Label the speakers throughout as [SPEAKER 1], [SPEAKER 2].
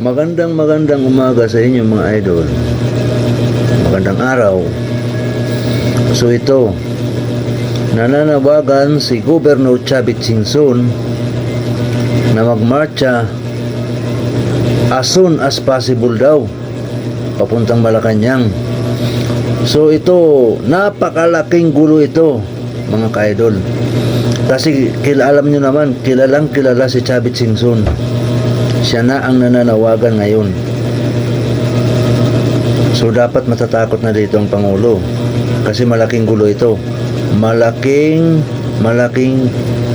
[SPEAKER 1] Magandang umaga sa inyo mga idol. Magandang araw. So ito, nananawagan si Governor Chavit Singson na magmarcha as soon as possible daw papuntang Malacanang. So ito, napakalaking gulo ito mga ka-idol. Kasi alam nyo naman, kilalang kilala si Chavit Singson. Siya na ang nananawagan ngayon. So dapat matatakot na dito ang Pangulo. Kasi malaking gulo ito. Malaking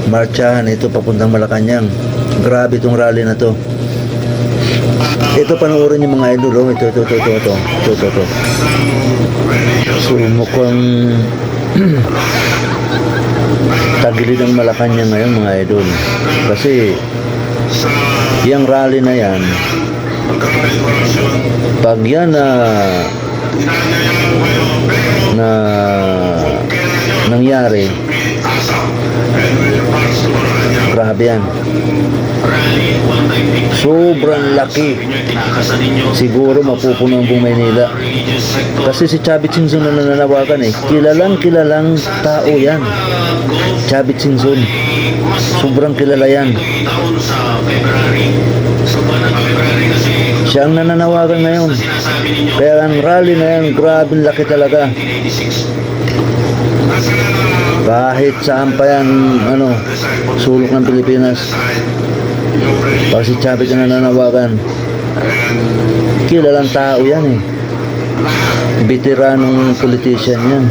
[SPEAKER 1] marchahan ito papuntang Malacanang. Grabe itong rally na to. Ito panoorin yung mga idol. Oh. Ito. So mukhang tagilid ang Malacanang ngayon mga idol. Kasi yung rally na yan, pag yan na nangyari, grabe yan. Sobrang laki. Siguro mapupuno ang buong Maynila. Kasi si Chavit Singson na nananawagan kilalang tao yan. Chavit Singson, sobrang kilala yan. Siya ang nananawagan ngayon. Kaya ang rally na yan, grabe laki talaga. Kahit saan pa yan, sulok ng Pilipinas, pag si Chavit ang nananawagan, kilalang tao yan veteranong politician yan.